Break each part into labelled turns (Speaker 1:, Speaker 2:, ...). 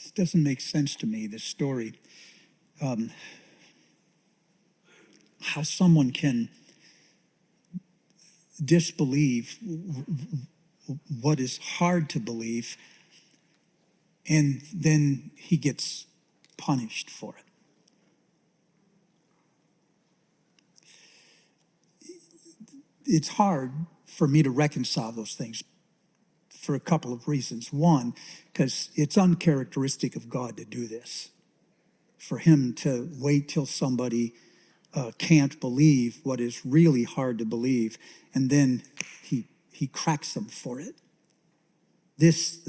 Speaker 1: This doesn't make sense to me, this story. How someone can disbelieve what is hard to believe, and then he gets punished for it. It's hard for me to reconcile those things for a couple of reasons. One, because it's uncharacteristic of God to do this. For him to wait till somebody can't believe what is really hard to believe, and then he cracks them for it. This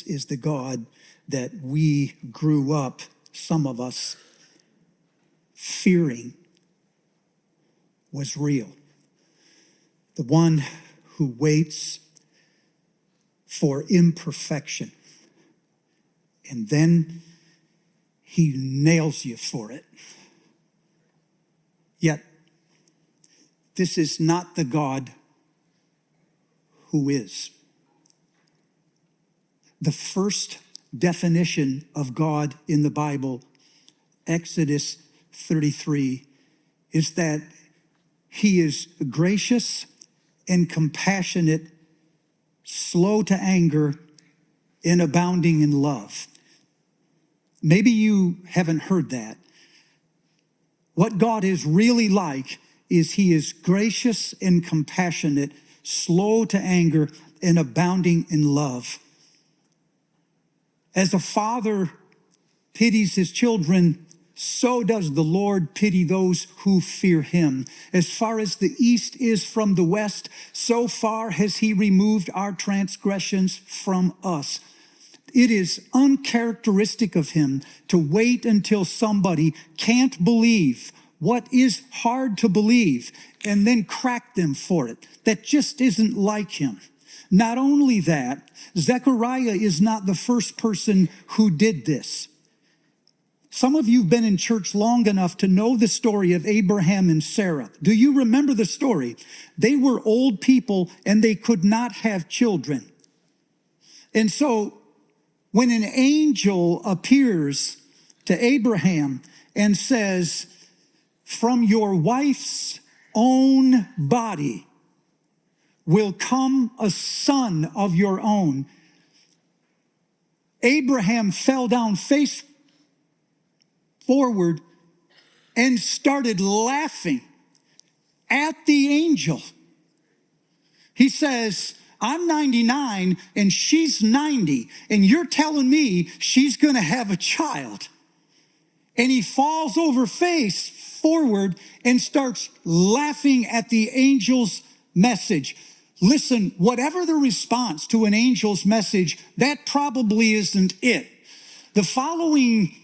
Speaker 1: is the God that we grew up, some of us, fearing was real. The one who waits for imperfection, and then he nails you for it. Yet, this is not the God who is. The first definition of God in the Bible, Exodus 33, is that he is gracious and compassionate, slow to anger, and abounding in love. Maybe you haven't heard that. What God is really like is he is gracious and compassionate, slow to anger, and abounding in love. As a father pities his children, so does the Lord pity those who fear him. As far as the east is from the west, so far has he removed our transgressions from us. It is uncharacteristic of him to wait until somebody can't believe what is hard to believe and then crack them for it. That just isn't like him. Not only that, Zechariah is not the first person who did this. Some of you have been in church long enough to know the story of Abraham and Sarah. Do you remember the story? They were old people and they could not have children. And so when an angel appears to Abraham and says, "From your wife's own body will come a son of your own," Abraham fell down face forward and started laughing at the angel. He says, "I'm 99 and she's 90, and you're telling me she's going to have a child." And he falls over face forward and starts laughing at the angel's message. Listen, whatever the response to an angel's message, that probably isn't it. The following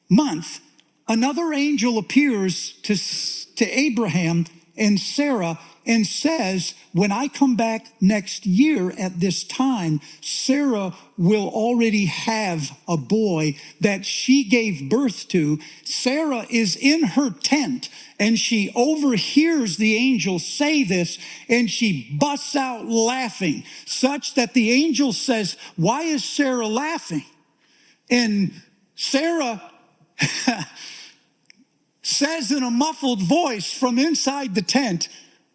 Speaker 1: month, another angel appears to Abraham and Sarah and says, "When I come back next year at this time, Sarah will already have a boy that she gave birth to." Sarah is in her tent and she overhears the angel say this and she busts out laughing, such that the angel says, "Why is Sarah laughing?" And Sarah says in a muffled voice from inside the tent,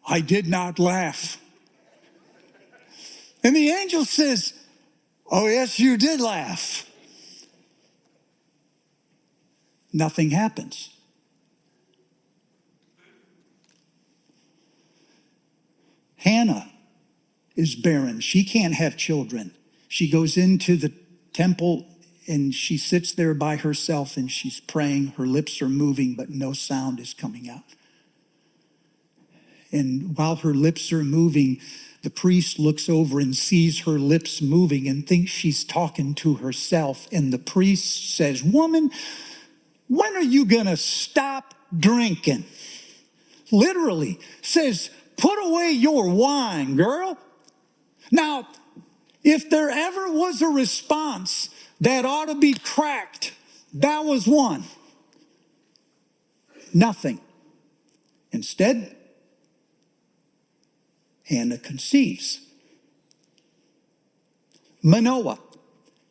Speaker 1: "I did not laugh." And the angel says, "Oh, yes, you did laugh." Nothing happens. Hannah is barren. She can't have children. She goes into the temple and she sits there by herself and she's praying. Her lips are moving, but no sound is coming out. And while her lips are moving, the priest looks over and sees her lips moving and thinks she's talking to herself. And the priest says, "Woman, when are you going to stop drinking?" Literally says, "Put away your wine, girl." Now, if there ever was a response that ought to be cracked, that was one. Nothing. Instead, Hannah conceives. Manoah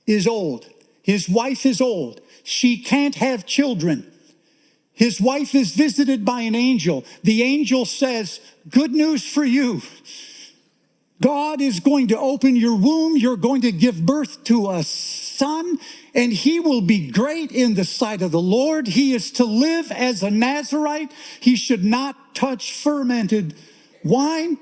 Speaker 1: is old. His wife is old. She can't have children. His wife is visited by an angel. The angel says, good news for you. God is going to open your womb. You're going to give birth to a son, and he will be great in the sight of the Lord. He is to live as a Nazirite. He should not touch fermented wine.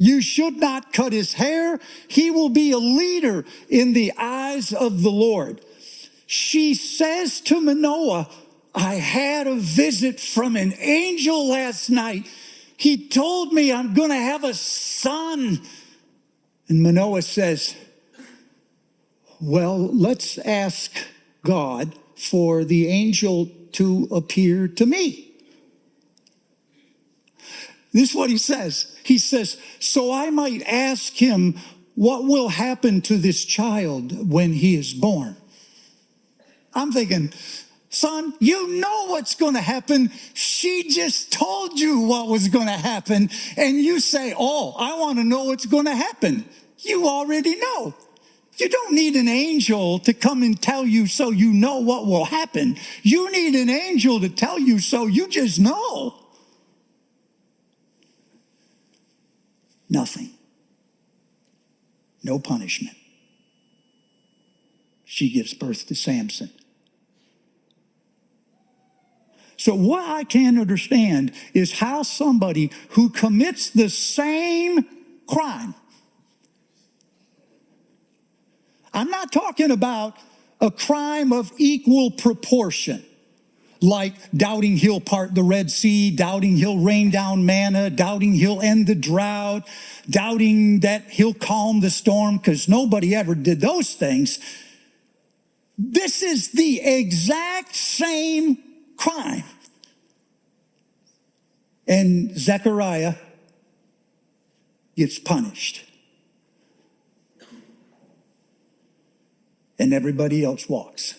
Speaker 1: You should not cut his hair. He will be a leader in the eyes of the Lord. She says to Manoah, I had a visit from an angel last night. He told me I'm going to have a son. And Manoah says, well, let's ask God for the angel to appear to me. This is what he says. He says, so I might ask him what will happen to this child when he is born. I'm thinking, son, you know what's going to happen. She just told you what was going to happen. And you say, oh, I want to know what's going to happen. You already know. You don't need an angel to come and tell you so you know what will happen. You need an angel to tell you so you just know. Nothing. No punishment. She gives birth to Samson. So what I can't understand is how somebody who commits the same crime, I'm not talking about a crime of equal proportion, like doubting he'll part the Red Sea, doubting he'll rain down manna, doubting he'll end the drought, doubting that he'll calm the storm, because nobody ever did those things. This is the exact same crime. And Zechariah gets punished. And everybody else walks.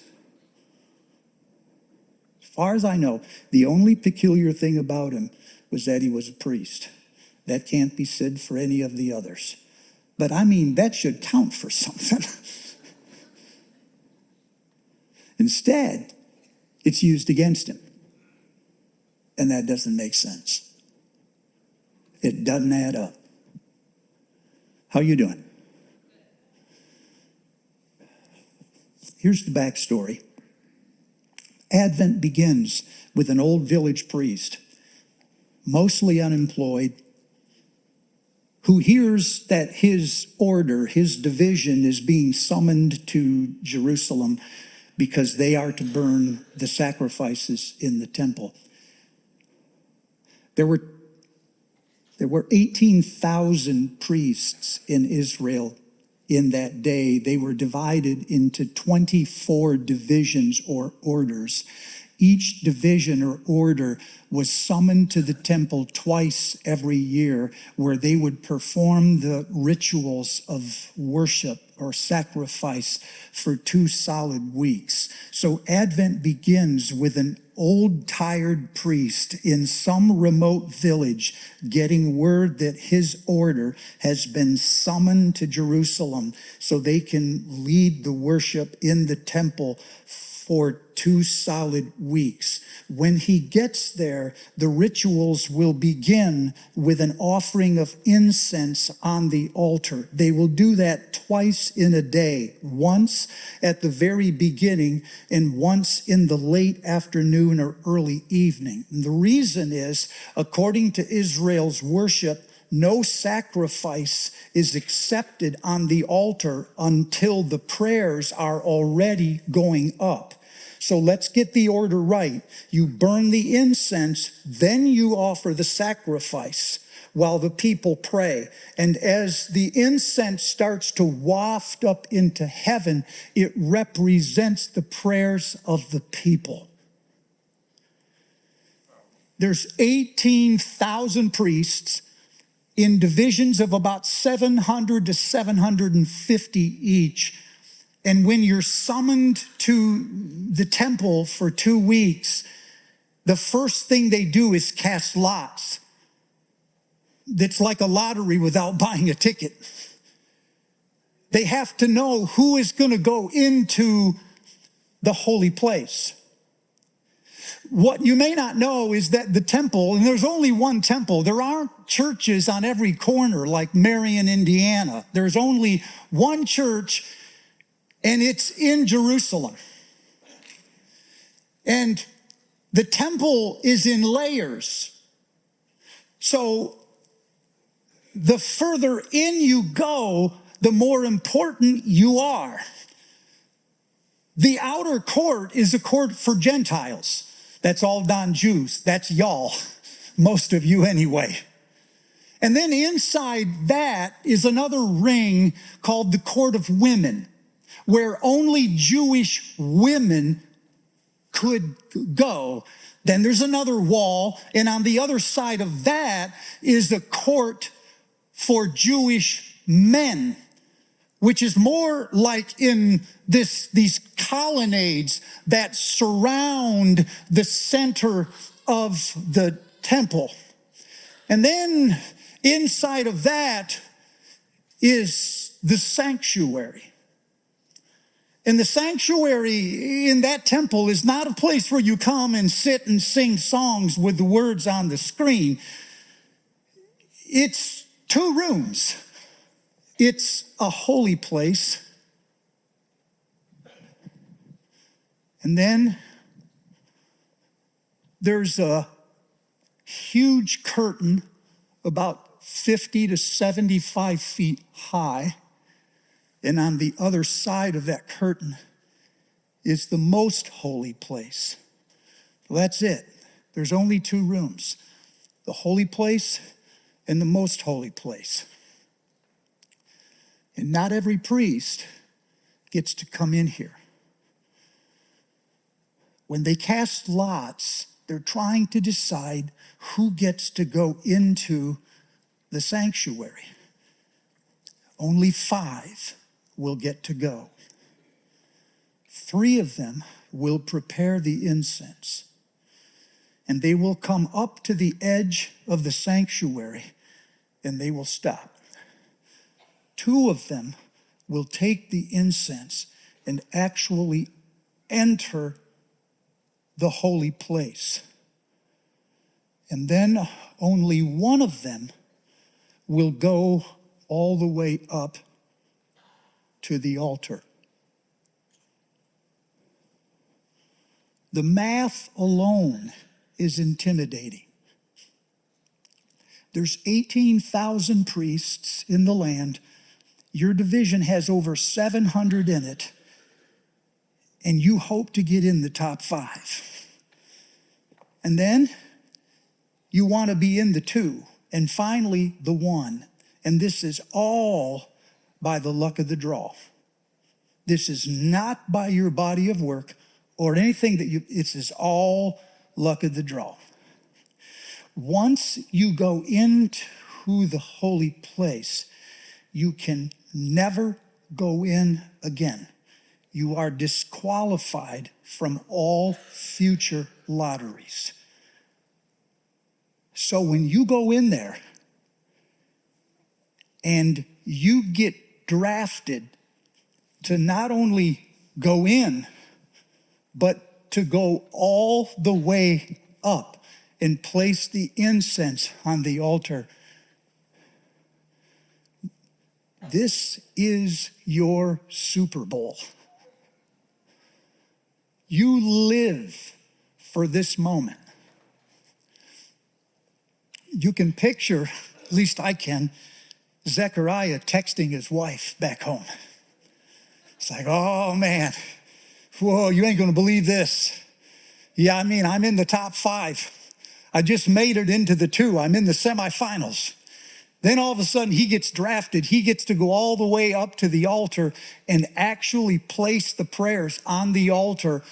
Speaker 1: As far as I know, the only peculiar thing about him was that he was a priest. That can't be said for any of the others. But I mean, that should count for something. Instead, it's used against him. And that doesn't make sense. It doesn't add up. How you doing? Here's the backstory. Advent begins with an old village priest, mostly unemployed, who hears that his order, his division, is being summoned to Jerusalem because they are to burn the sacrifices in the temple. There were 18,000 priests in Israel in that day. They were divided into 24 divisions or orders. Each division or order was summoned to the temple twice every year, where they would perform the rituals of worship or sacrifice for 2 solid weeks. So Advent begins with an old, tired priest in some remote village getting word that his order has been summoned to Jerusalem so they can lead the worship in the temple for 2 solid weeks. When he gets there, the rituals will begin with an offering of incense on the altar. They will do that twice in a day, once at the very beginning and once in the late afternoon or early evening. And the reason is, according to Israel's worship, no sacrifice is accepted on the altar until the prayers are already going up. So let's get the order right. You burn the incense, then you offer the sacrifice while the people pray. And as the incense starts to waft up into heaven, it represents the prayers of the people. There's 18,000 priests in divisions of about 700 to 750 each. And when you're summoned to the temple for 2 weeks, the first thing they do is cast lots. That's like a lottery without buying a ticket. They have to know who is going to go into the holy place. What you may not know is that the temple, and there's only one temple, there aren't churches on every corner like Marion, Indiana. There's only one church, and it's in Jerusalem. And the temple is in layers. So the further in you go, the more important you are. The outer court is a court for Gentiles. That's all non-Jews. That's y'all, most of you anyway. And then inside that is another ring called the court of women, where only Jewish women could go. Then there's another wall, and on the other side of that is the court for Jewish men, which is more like in these colonnades that surround the center of the temple. And then inside of that is the sanctuary. And the sanctuary in that temple is not a place where you come and sit and sing songs with the words on the screen. It's 2 rooms. It's a holy place. And then there's a huge curtain about 50 to 75 feet high. And on the other side of that curtain is the most holy place. Well, that's it. There's only 2 rooms, the holy place and the most holy place. And not every priest gets to come in here. When they cast lots, they're trying to decide who gets to go into the sanctuary. Only 5 will get to go. 3 of them will prepare the incense, and they will come up to the edge of the sanctuary, and they will stop. 2 of them will take the incense and actually enter the holy place. And then only 1 of them will go all the way up to the altar. The math alone is intimidating. There's 18,000 priests in the land. Your division has over 700 in it, and you hope to get in the top 5. And then you want to be in the 2, and finally the 1. And this is all by the luck of the draw. This is not by your body of work or anything this is all luck of the draw. Once you go into the holy place, you can never go in again. You are disqualified from all future lotteries. So when you go in there and you get drafted to not only go in, but to go all the way up and place the incense on the altar, this is your Super Bowl. You live for this moment. You can picture, at least I can, Zechariah texting his wife back home. It's like, oh man, whoa, you ain't gonna believe this. Yeah, I mean, I'm in the top 5. I just made it into the 2. I'm in the semifinals. Then all of a sudden he gets drafted. He gets to go all the way up to the altar and actually place the prayers on the altar.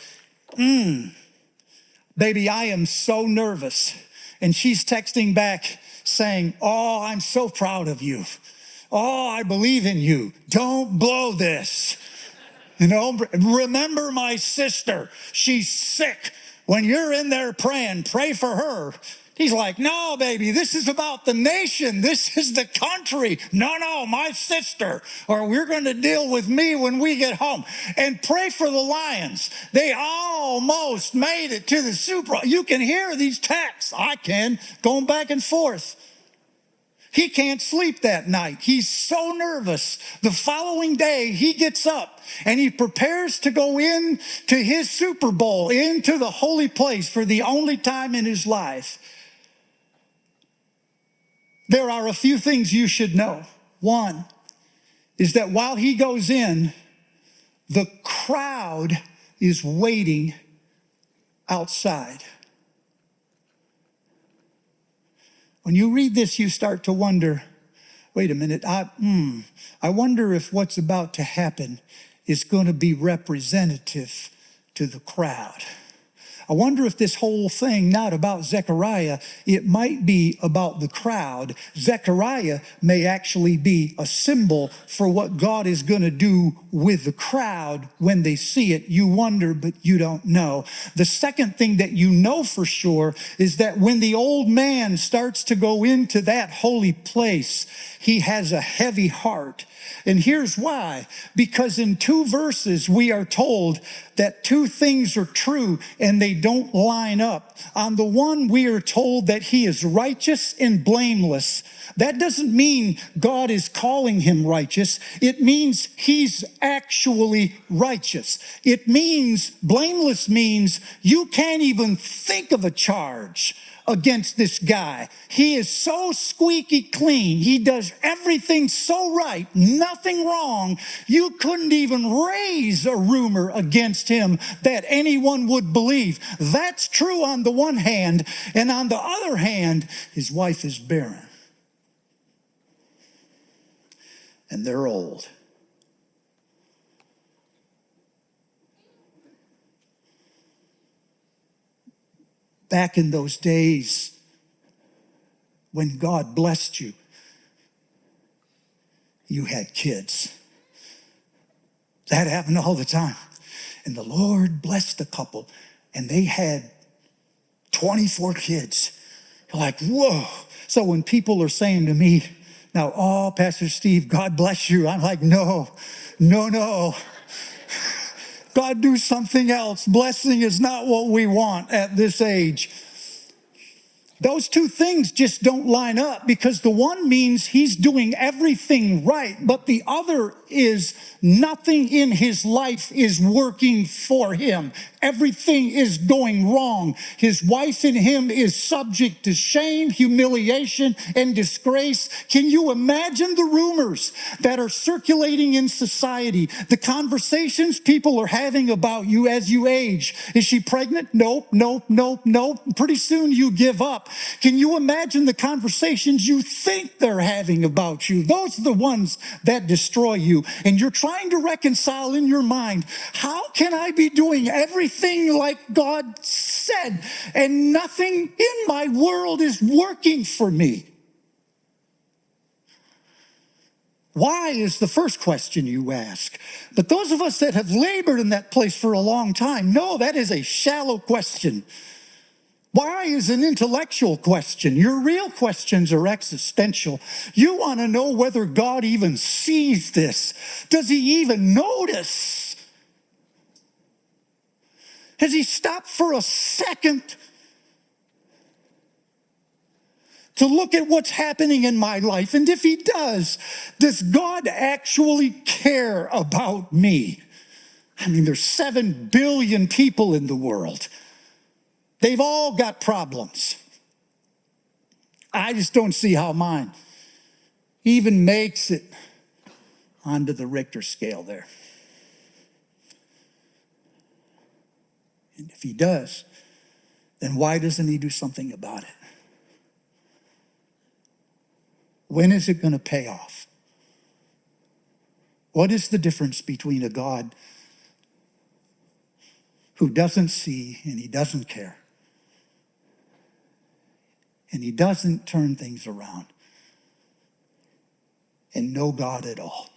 Speaker 1: Baby, I am so nervous. And she's texting back saying, oh, I'm so proud of you. Oh, I believe in you. Don't blow this. You know, remember my sister. She's sick. When you're in there praying, pray for her. He's like, no, baby, this is about the nation. This is the country. No, my sister, or we're going to deal with me when we get home. And pray for the Lions. They almost made it to the Super Bowl. You can hear these texts. I can, going back and forth. He can't sleep that night. He's so nervous. The following day, he gets up and he prepares to go in to his Super Bowl, into the holy place for the only time in his life. There are a few things you should know. One is that while he goes in, the crowd is waiting outside. When you read this, you start to wonder, wait a minute, I wonder if what's about to happen is going to be representative to the crowd. I wonder if this whole thing, not about Zechariah, it might be about the crowd. Zechariah may actually be a symbol for what God is going to do with the crowd when they see it. You wonder, but you don't know. The second thing that you know for sure is that when the old man starts to go into that holy place, he has a heavy heart. And here's why. Because in 2 verses, we are told that 2 things are true and they don't line up. On the one, we are told that he is righteous and blameless. That doesn't mean God is calling him righteous. It means he's actually righteous. It means, blameless means you can't even think of a charge against this guy. He is so squeaky clean. He does everything so right, nothing wrong. You couldn't even raise a rumor against him that anyone would believe. That's true on the one hand, and on the other hand, his wife is barren. And they're old. Back in those days when God blessed you, you had kids. That happened all the time. And the Lord blessed a couple, and they had 24 kids. You're like, whoa. So when people are saying to me, now, oh, Pastor Steve, God bless you. I'm like, no. God, do something else. Blessing is not what we want at this age. Those 2 things just don't line up, because the one means he's doing everything right, but the other is nothing in his life is working for him. Everything is going wrong. His wife and him is subject to shame, humiliation, and disgrace. Can you imagine the rumors that are circulating in society? The conversations people are having about you as you age. Is she pregnant? Nope. Pretty soon you give up. Can you imagine the conversations you think they're having about you? Those are the ones that destroy you. And you're trying to reconcile in your mind, how can I be doing everything like God said, and nothing in my world is working for me? Why is the first question you ask. But those of us that have labored in that place for a long time know that is a shallow question. Why is an intellectual question? Your real questions are existential. You want to know whether God even sees this. Does he even notice? Has he stopped for a second to look at what's happening in my life? And if he does God actually care about me? I mean, there's 7 billion people in the world. They've all got problems. I just don't see how mine even makes it onto the Richter scale there. And if he does, then why doesn't he do something about it? When is it going to pay off? What is the difference between a God who doesn't see and he doesn't care, and he doesn't turn things around, and no God at all?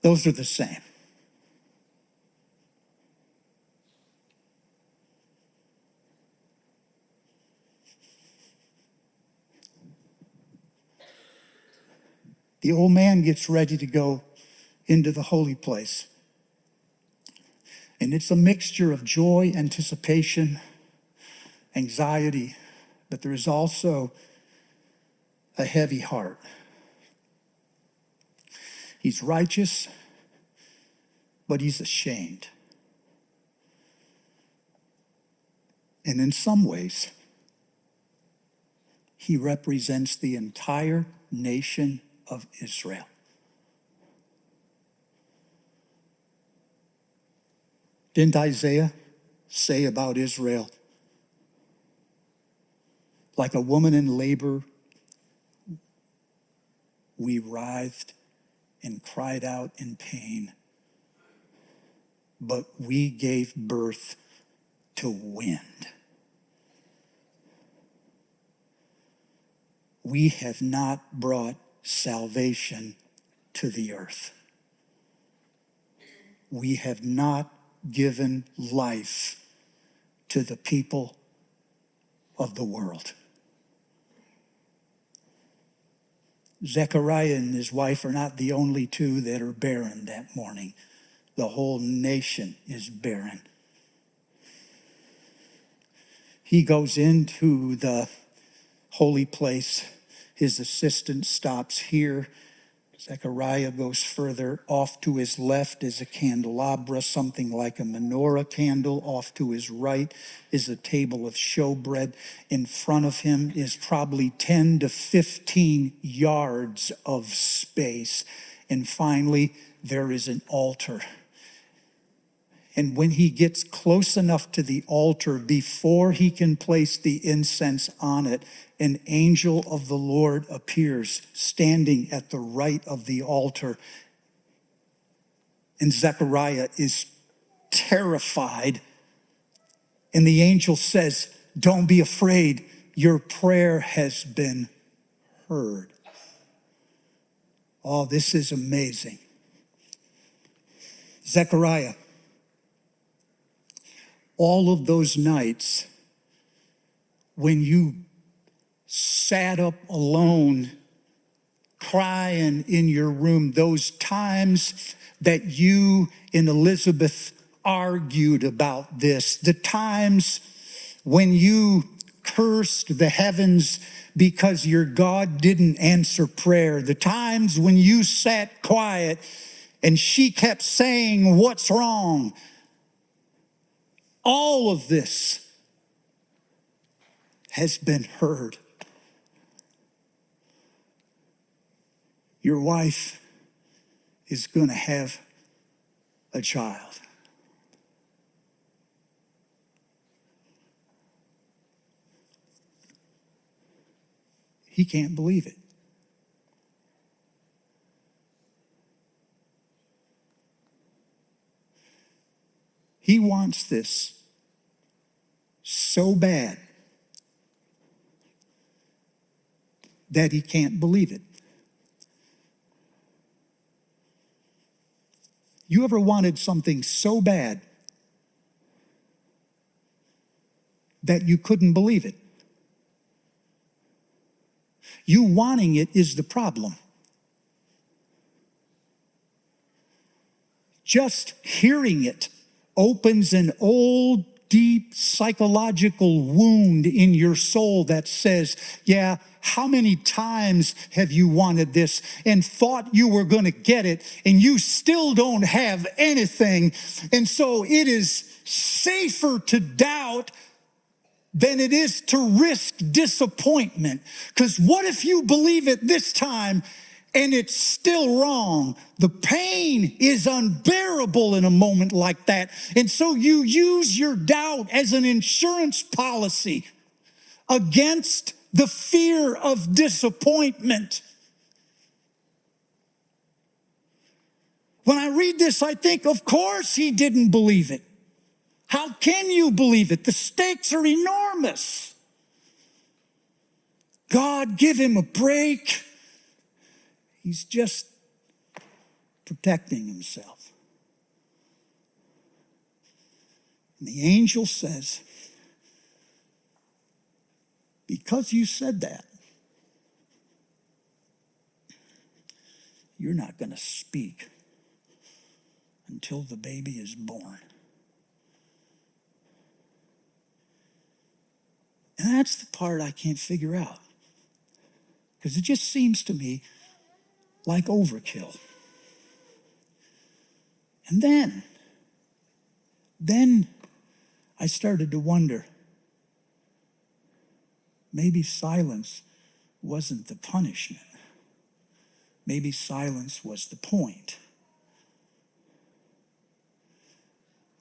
Speaker 1: Those are the same. The old man gets ready to go into the holy place. And it's a mixture of joy, anticipation, anxiety, but there is also a heavy heart. He's righteous, but he's ashamed. And in some ways, he represents the entire nation of Israel. Didn't Isaiah say about Israel, like a woman in labor, we writhed and cried out in pain, but we gave birth to wind. We have not brought salvation to the earth. We have not given life to the people of the world. Zechariah and his wife are not the only two that are barren that morning. The whole nation is barren. He goes into the holy place. His assistant stops here. Zechariah goes further. Off to his left is a candelabra, something like a menorah candle. Off to his right is a table of showbread. In front of him is probably 10 to 15 yards of space. And finally, there is an altar. And when he gets close enough to the altar, before he can place the incense on it, an angel of the Lord appears, standing at the right of the altar. And Zechariah is terrified. And the angel says, "Don't be afraid. Your prayer has been heard." Oh, this is amazing. Zechariah, all of those nights when you sat up alone crying in your room, those times that you and Elizabeth argued about this, the times when you cursed the heavens because your God didn't answer prayer, the times when you sat quiet and she kept saying, "What's wrong?" All of this has been heard. Your wife is going to have a child. He can't believe it. He wants this so bad that he can't believe it. You ever wanted something so bad that you couldn't believe it? You wanting it is the problem. Just hearing it opens an old, deep psychological wound in your soul that says, yeah, how many times have you wanted this and thought you were going to get it and you still don't have anything? And so it is safer to doubt than it is to risk disappointment. Because what if you believe it this time and it's still wrong? The pain is unbearable in a moment like that. And so you use your doubt as an insurance policy against the fear of disappointment. When I read this, I think, of course he didn't believe it. How can you believe it? The stakes are enormous. God, give him a break. He's just protecting himself. And the angel says, because you said that, you're not going to speak until the baby is born. And that's the part I can't figure out, because it just seems to me like overkill. And then I started to wonder, maybe silence wasn't the punishment. Maybe silence was the point.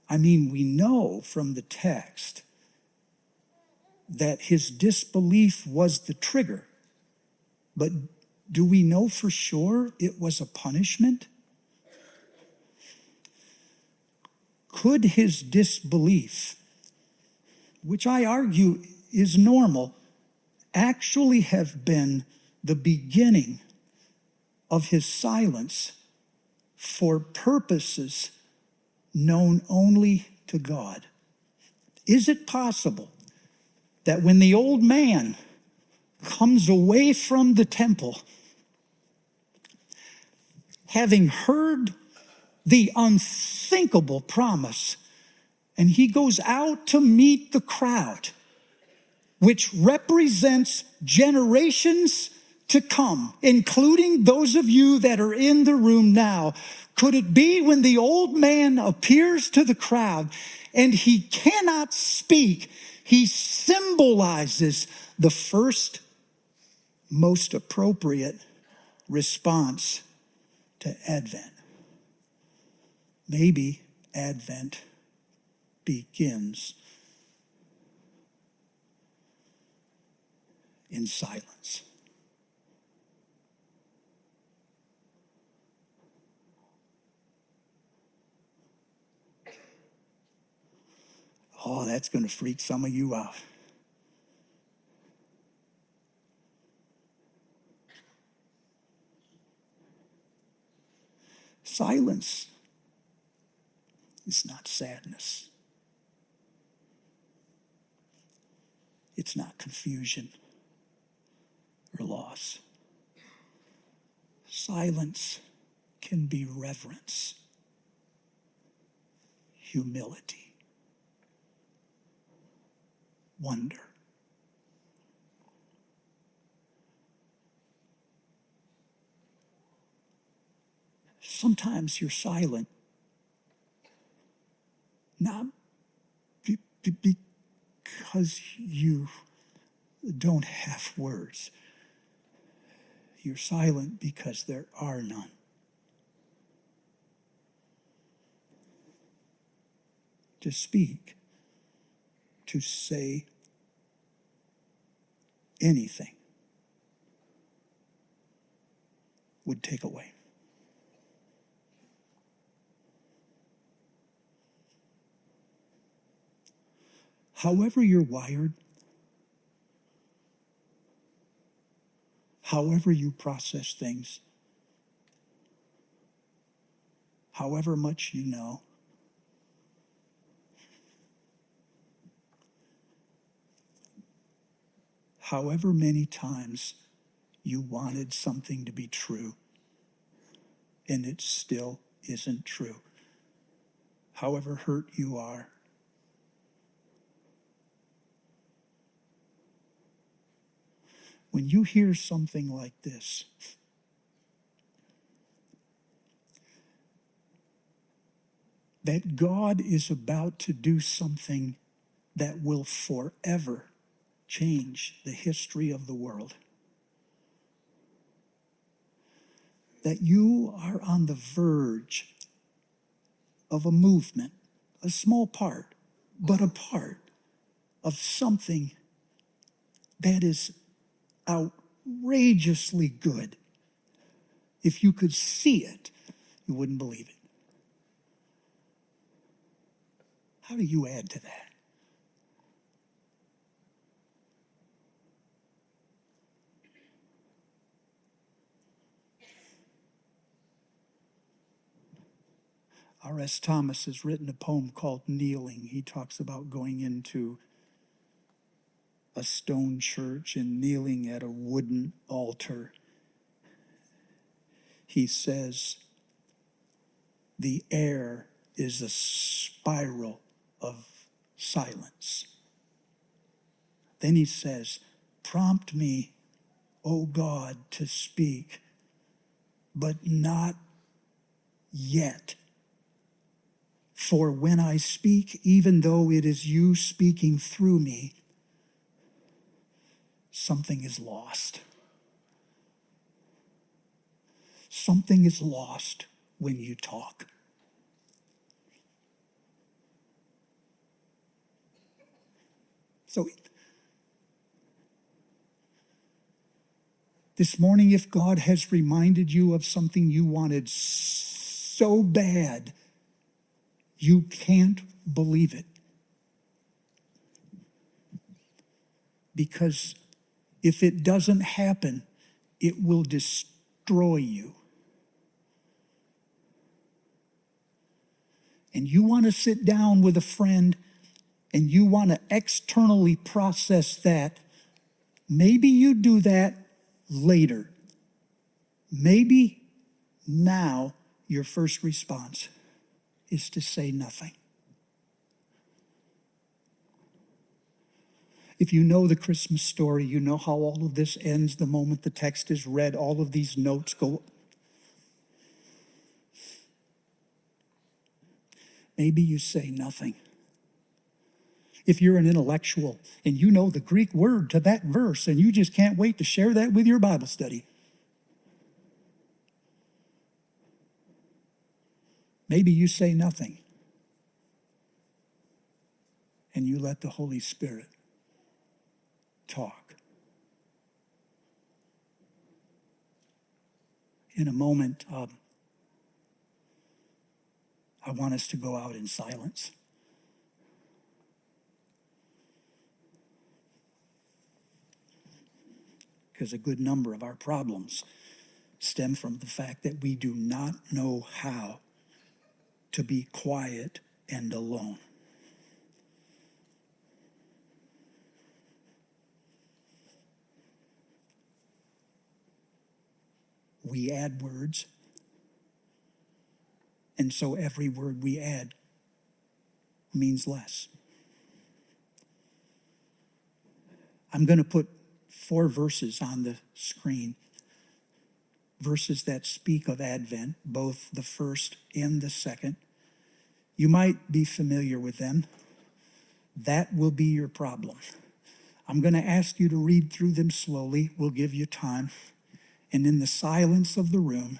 Speaker 1: I mean, we know from the text that his disbelief was the trigger, but do we know for sure it was a punishment? Could his disbelief, which I argue is normal, actually have been the beginning of his silence for purposes known only to God? Is it possible that when the old man comes away from the temple, having heard the unthinkable promise, and he goes out to meet the crowd, which represents generations to come, including those of you that are in the room now, could it be when the old man appears to the crowd and he cannot speak, he symbolizes the first, most appropriate response to Advent? Maybe Advent begins in silence. Oh, that's going to freak some of you out. Silence is not sadness. It's not confusion or loss. Silence can be reverence, humility, wonder. Sometimes you're silent, not because you don't have words. You're silent because there are none. To speak, to say anything would take away. However you're wired, however you process things, however much you know, however many times you wanted something to be true and it still isn't true, however hurt you are, when you hear something like this, that God is about to do something that will forever change the history of the world, that you are on the verge of a movement, a small part, but a part of something that is outrageously good. If you could see it, you wouldn't believe it. How do you add to that? R.S. Thomas has written a poem called Kneeling. He talks about going into a stone church and kneeling at a wooden altar. he says, the air is a spiral of silence. Then he says, prompt me, O God, to speak, but not yet. For when I speak, even though it is you speaking through me, something is lost. Something is lost when you talk. So this morning, if God has reminded you of something you wanted so bad, you can't believe it. Because if it doesn't happen, it will destroy you. And you want to sit down with a friend and you want to externally process that, maybe you do that later. Maybe now your first response is to say nothing. If you know the Christmas story, you know how all of this ends the moment the text is read. All of these notes go. Maybe you say nothing. If you're an intellectual and you know the Greek word to that verse and you just can't wait to share that with your Bible study, maybe you say nothing and you let the Holy Spirit talk. In a moment, I want us to go out in silence. Because a good number of our problems stem from the fact that we do not know how to be quiet and alone. We add words, and so every word we add means less. I'm going to put 4 verses on the screen, verses that speak of Advent, both the first and the second. You might be familiar with them. That will be your problem. I'm going to ask you to read through them slowly. We'll give you time. And in the silence of the room,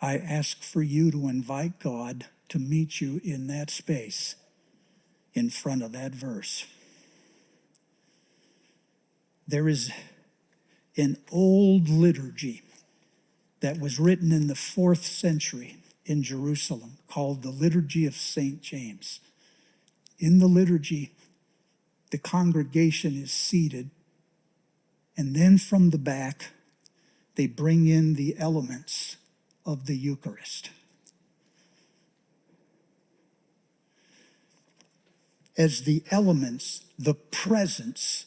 Speaker 1: I ask for you to invite God to meet you in that space in front of that verse. There is an old liturgy that was written in the 4th century in Jerusalem called the Liturgy of St. James. In the liturgy, the congregation is seated, and then from the back, they bring in the elements of the Eucharist. As the elements, the presence